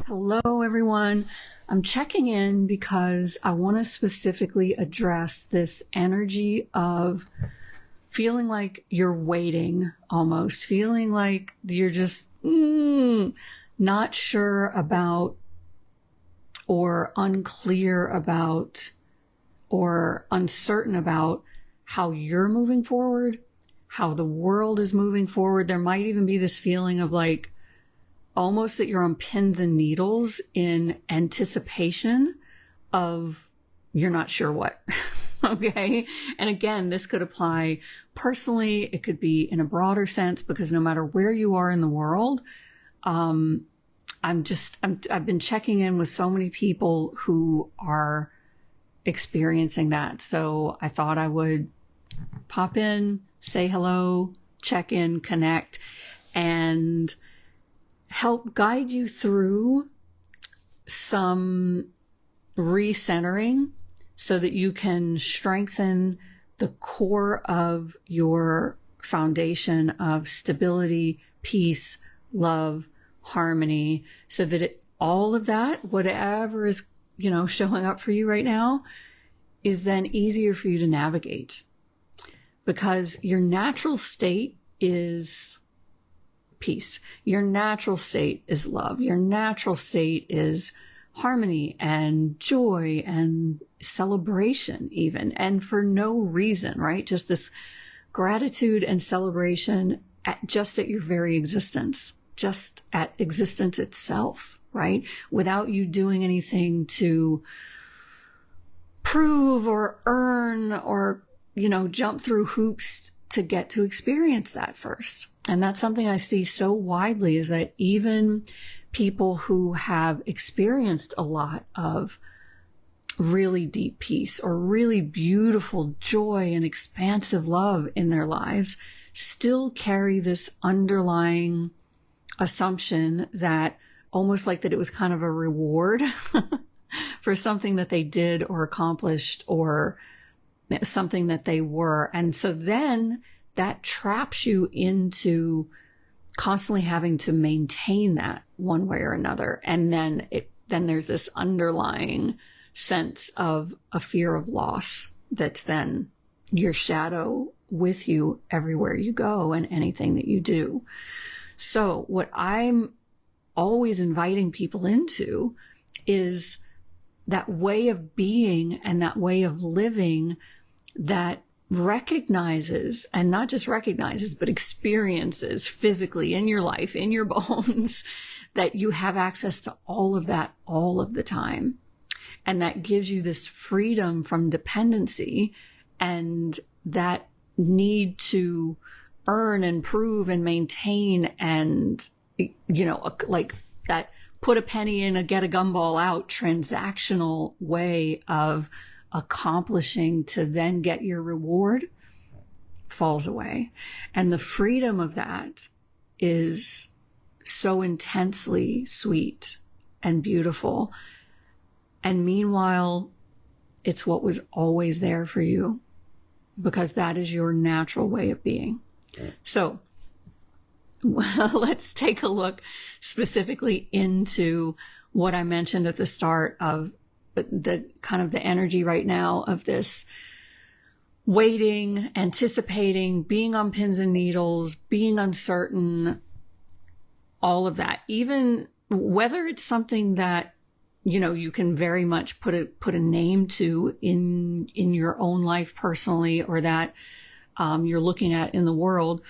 Hello, everyone. I'm checking in because I want to specifically address this energy of feeling like you're waiting, almost feeling like you're just not sure about or unclear about or uncertain about how you're moving forward, how the world is moving forward. There might even be this feeling of like almost that you're on pins and needles in anticipation of you're not sure what. Okay. And again, this could apply personally. It could be in a broader sense, because no matter where you are in the world, I've been checking in with so many people who are experiencing that. So I thought I would pop in, say hello, check in, connect, and help guide you through some recentering so that you can strengthen the core of your foundation of stability, peace, love, harmony, so that all of that, whatever is, showing up for you right now, is then easier for you to navigate. Because your natural state is peace. Your natural state is love. Your natural state is harmony and joy and celebration even. And for no reason, right? Just this gratitude and celebration just at your very existence, just at existence itself, right? Without you doing anything to prove or earn or, jump through hoops to get to experience that first. And that's something I see so widely, is that even people who have experienced a lot of really deep peace or really beautiful joy and expansive love in their lives still carry this underlying assumption that almost like that it was kind of a reward for something that they did or accomplished or something that they were. And so then that traps you into constantly having to maintain that one way or another. And then there's this underlying sense of a fear of loss that's then your shadow with you everywhere you go and anything that you do. So what I'm always inviting people into is that way of being and that way of living that recognizes, and not just recognizes, but experiences physically in your life, in your bones, that you have access to all of that all of the time. And that gives you this freedom from dependency and that need to earn and prove and maintain and, like that put a penny in, get a gumball out transactional way of accomplishing to then get your reward falls away. And the freedom of that is so intensely sweet and beautiful. And meanwhile, it's what was always there for you, because that is your natural way of being. So let's take a look specifically into what I mentioned at the start of the kind of the energy right now of this waiting, anticipating, being on pins and needles, being uncertain, all of that. Even whether it's something that, you can very much put a name to in your own life personally, or that you're looking at in the world.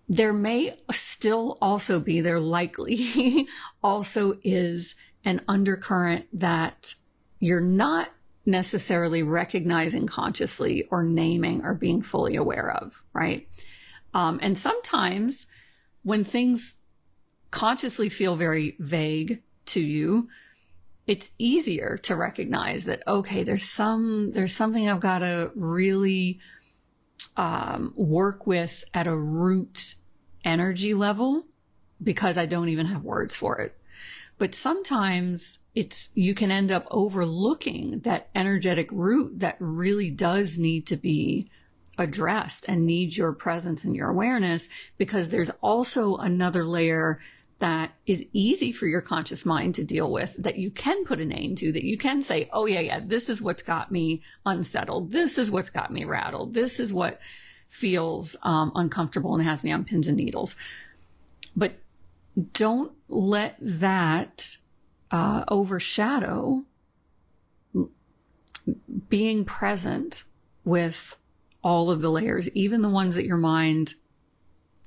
There may still also be, there likely also is an undercurrent that you're not necessarily recognizing consciously or naming or being fully aware of, right? And sometimes when things consciously feel very vague to you, it's easier to recognize that, okay, there's something I've got to really work with at a root energy level, because I don't even have words for it. But sometimes you can end up overlooking that energetic root that really does need to be addressed and needs your presence and your awareness, because there's also another layer that is easy for your conscious mind to deal with, that you can put a name to, that you can say, oh yeah, this is what's got me unsettled. This is what's got me rattled. This is what feels uncomfortable and has me on pins and needles. But don't let that overshadow being present with all of the layers, even the ones that your mind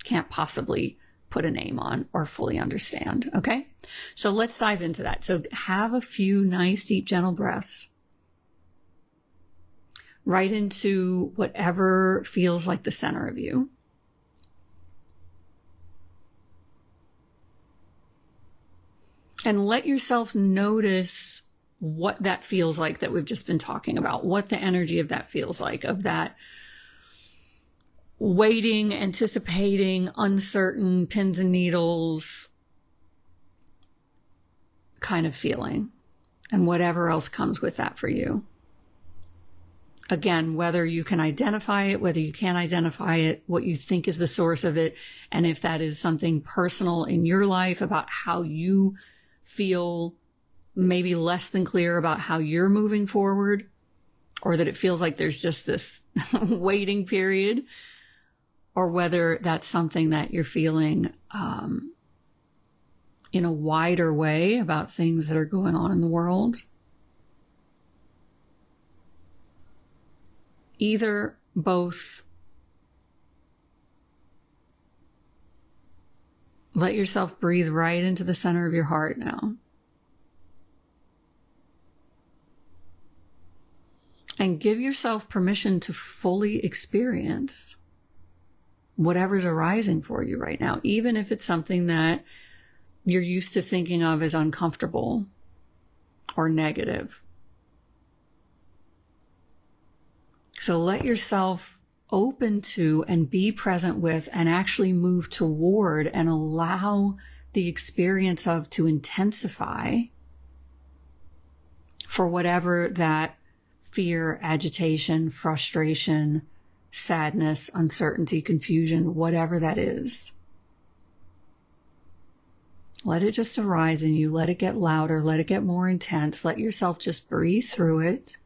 can't possibly put a name on or fully understand. Okay. So let's dive into that. So have a few nice, deep, gentle breaths right into whatever feels like the center of you. And let yourself notice what that feels like that we've just been talking about, what the energy of that feels like, of that waiting, anticipating, uncertain, pins and needles kind of feeling, and whatever else comes with that for you. Again, whether you can identify it, whether you can't identify it, what you think is the source of it, and if that is something personal in your life about how you feel maybe less than clear about how you're moving forward, or that it feels like there's just this waiting period, or whether that's something that you're feeling in a wider way about things that are going on in the world. Either, both. Let yourself breathe right into the center of your heart now. And give yourself permission to fully experience whatever's arising for you right now, even if it's something that you're used to thinking of as uncomfortable or negative. So let yourself open to and be present with and actually move toward and allow the experience of to intensify for whatever that fear, agitation, frustration, sadness, uncertainty, confusion, whatever that is. Let it just arise in you. Let it get louder. Let it get more intense. Let yourself just breathe through it.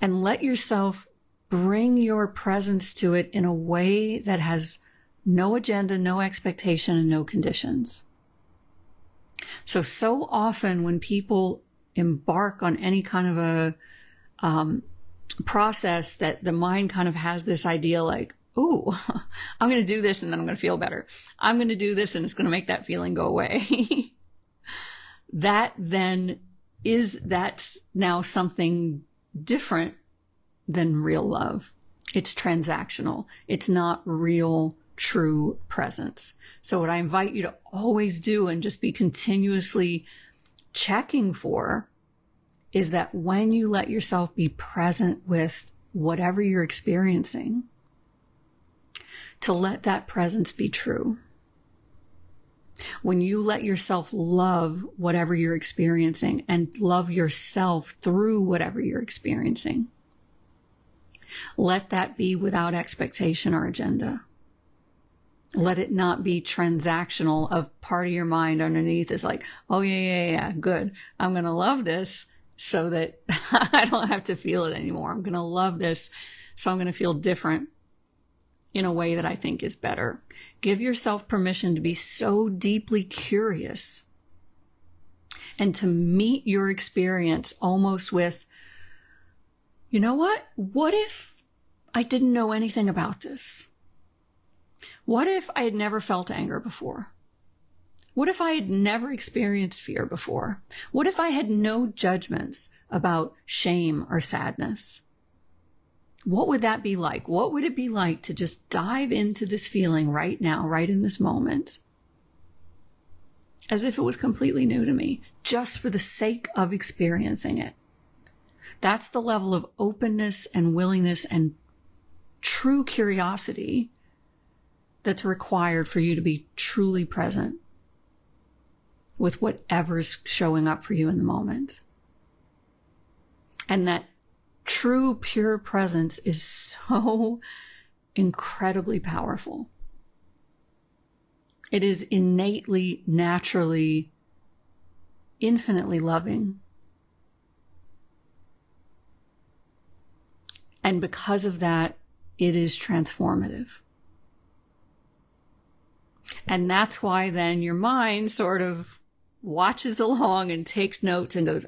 And let yourself bring your presence to it in a way that has no agenda, no expectation, and no conditions. So often when people embark on any kind of a process, that the mind kind of has this idea like, ooh, I'm going to do this and then I'm going to feel better. I'm going to do this and it's going to make that feeling go away. That's now something different than real love. It's transactional. It's not real, true presence. So what I invite you to always do and just be continuously checking for is that when you let yourself be present with whatever you're experiencing, to let that presence be true. When you let yourself love whatever you're experiencing and love yourself through whatever you're experiencing, let that be without expectation or agenda. Let it not be transactional of part of your mind underneath is like, oh yeah, good. I'm going to love this so that I don't have to feel it anymore. I'm going to love this so I'm going to feel different in a way that I think is better. Give yourself permission to be so deeply curious and to meet your experience almost with, you know what? What if I didn't know anything about this? What if I had never felt anger before? What if I had never experienced fear before? What if I had no judgments about shame or sadness? What would that be like? What would it be like to just dive into this feeling right now, right in this moment, as if it was completely new to me, just for the sake of experiencing it? That's the level of openness and willingness and true curiosity that's required for you to be truly present with whatever's showing up for you in the moment. And that true, pure presence is so incredibly powerful. It is innately, naturally, infinitely loving. And because of that, it is transformative. And that's why then your mind sort of watches along and takes notes and goes,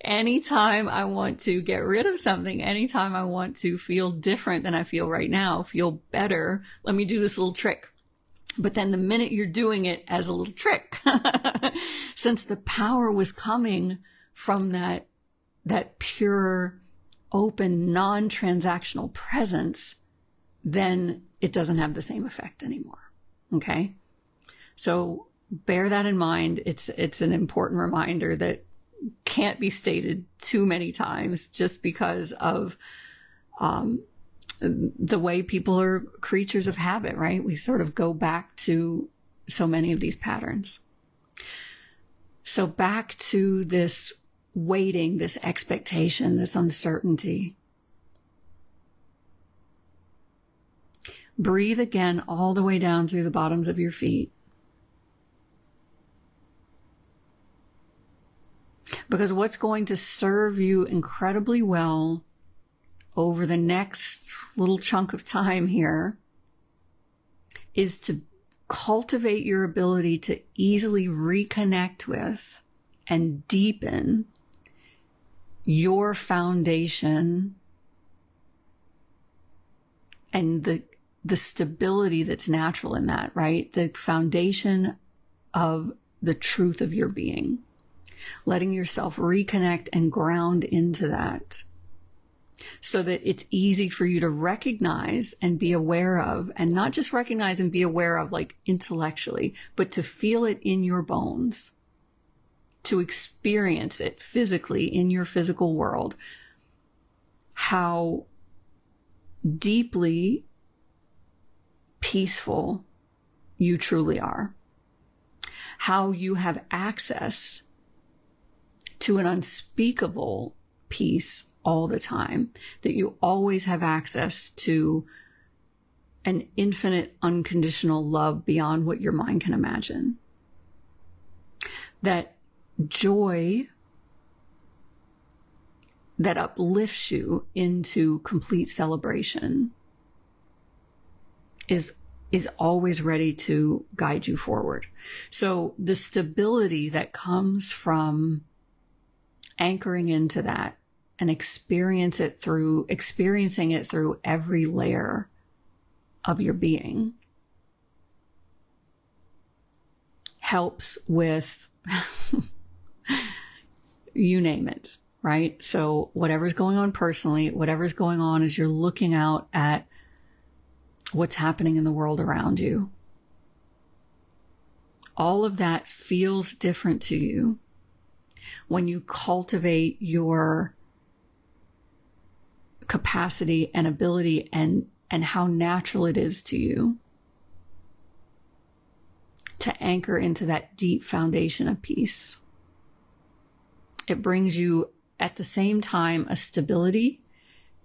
anytime I want to get rid of something, anytime I want to feel different than I feel right now, feel better, let me do this little trick. But then the minute you're doing it as a little trick, since the power was coming from that pure, open, non-transactional presence, then it doesn't have the same effect anymore. Okay? So bear that in mind. It's an important reminder that can't be stated too many times just because of the way people are creatures of habit, right? We sort of go back to so many of these patterns. So back to this waiting, this expectation, this uncertainty. Breathe again all the way down through the bottoms of your feet. Because what's going to serve you incredibly well over the next little chunk of time here is to cultivate your ability to easily reconnect with and deepen your foundation and the stability that's natural in that, right? The foundation of the truth of your being. Letting yourself reconnect and ground into that so that it's easy for you to recognize and be aware of, and not just recognize and be aware of like intellectually, but to feel it in your bones, to experience it physically in your physical world, how deeply peaceful you truly are, how you have access to an unspeakable peace all the time, that you always have access to an infinite, unconditional love beyond what your mind can imagine. That joy that uplifts you into complete celebration is always ready to guide you forward. So the stability that comes from anchoring into that and experiencing it through every layer of your being helps with you name it, right? So whatever's going on personally, whatever's going on as you're looking out at what's happening in the world around you, all of that feels different to you when you cultivate your capacity and ability and how natural it is to you to anchor into that deep foundation of peace. It brings you at the same time a stability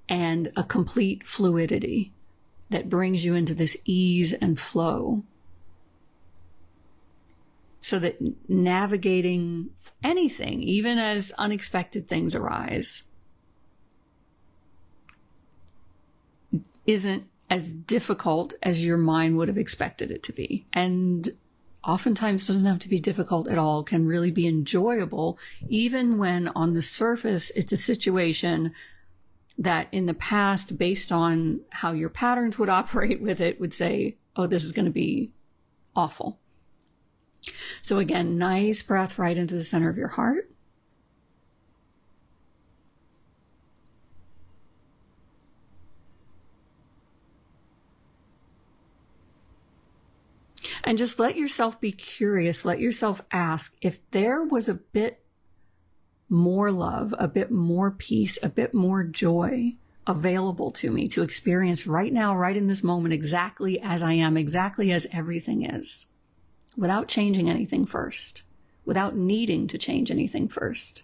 and a complete fluidity that brings you into this ease and flow, so that navigating anything, even as unexpected things arise, isn't as difficult as your mind would have expected it to be. And oftentimes doesn't have to be difficult at all, can really be enjoyable, even when on the surface it's a situation that in the past, based on how your patterns would operate with it, would say, oh, this is going to be awful. So again, nice breath right into the center of your heart. And just let yourself be curious. Let yourself ask if there was a bit more love, a bit more peace, a bit more joy available to me to experience right now, right in this moment, exactly as I am, exactly as everything is, without changing anything first, without needing to change anything first.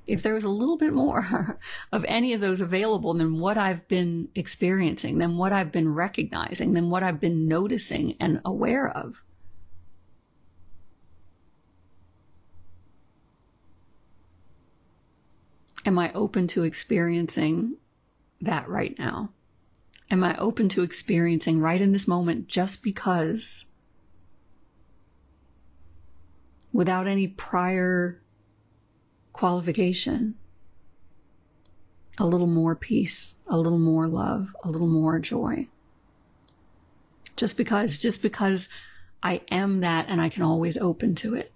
if there was a little bit more of any of those available than what I've been experiencing, than what I've been recognizing, than what I've been noticing and aware of. Am I open to experiencing that right now? Am I open to experiencing right in this moment just because, without any prior qualification, a little more peace, a little more love, a little more joy? Just because I am that and I can always open to it.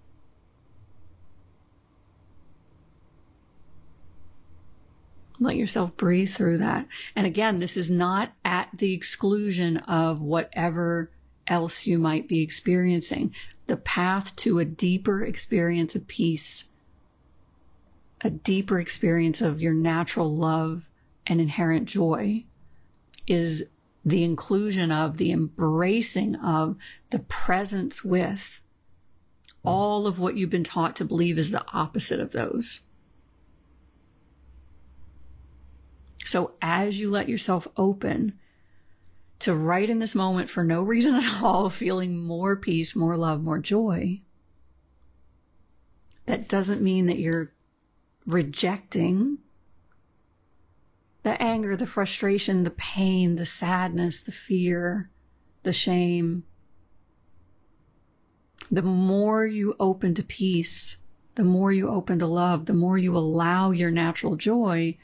Let yourself breathe through that. And again, this is not at the exclusion of whatever else you might be experiencing. The path to a deeper experience of peace, a deeper experience of your natural love and inherent joy, is the inclusion of, the embracing of, the presence with all of what you've been taught to believe is the opposite of those. So as you let yourself open to right in this moment, for no reason at all, feeling more peace, more love, more joy, that doesn't mean that you're rejecting the anger, the frustration, the pain, the sadness, the fear, the shame. The more you open to peace, the more you open to love, the more you allow your natural joy,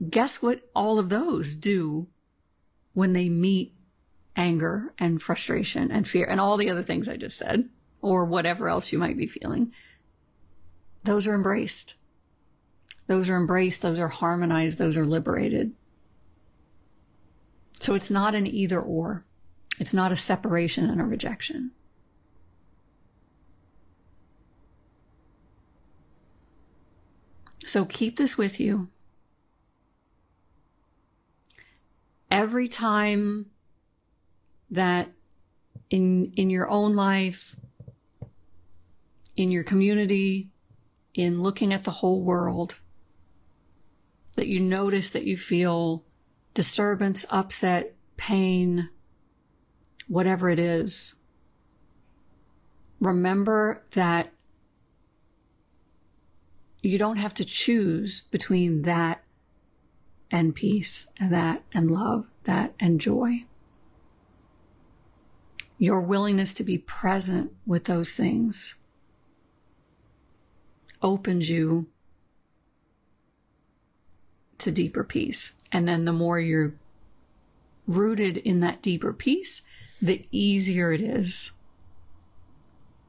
guess what all of those do when they meet anger and frustration and fear and all the other things I just said, or whatever else you might be feeling? Those are embraced. Those are embraced. Those are harmonized. Those are liberated. So it's not an either or. It's not a separation and a rejection. So keep this with you. Every time that in your own life, in your community, in looking at the whole world, that you notice that you feel disturbance, upset, pain, whatever it is, remember that you don't have to choose between that and peace, and that and love, that and joy. Your willingness to be present with those things opens you to deeper peace. And then the more you're rooted in that deeper peace, the easier it is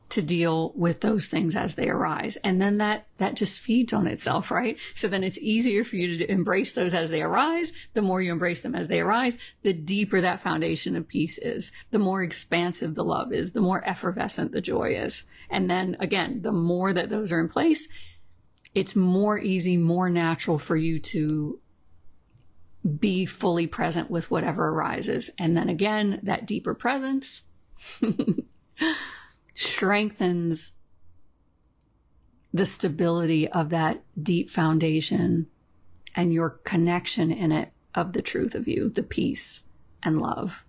to deal with those things as they arise. And then that just feeds on itself, right? So then it's easier for you to embrace those as they arise. The more you embrace them as they arise, the deeper that foundation of peace is, the more expansive the love is, the more effervescent the joy is. And then again, the more that those are in place, it's more easy, more natural for you to be fully present with whatever arises. And then again, that deeper presence strengthens the stability of that deep foundation and your connection in it of the truth of you, the peace and love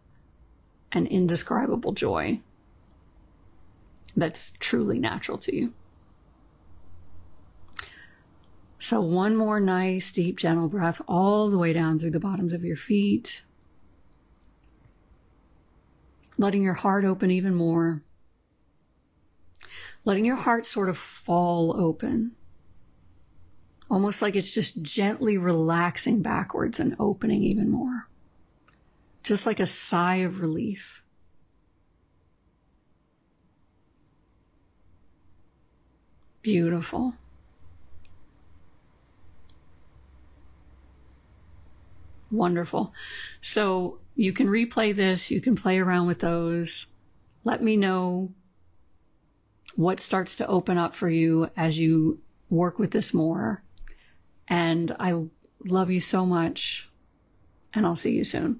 and indescribable joy that's truly natural to you. So one more nice, deep, gentle breath all the way down through the bottoms of your feet, letting your heart open even more. Letting your heart sort of fall open, almost like it's just gently relaxing backwards and opening even more. Just like a sigh of relief. Beautiful. Wonderful. So you can replay this, you can play around with those. Let me know what starts to open up for you as you work with this more. And I love you so much, and I'll see you soon.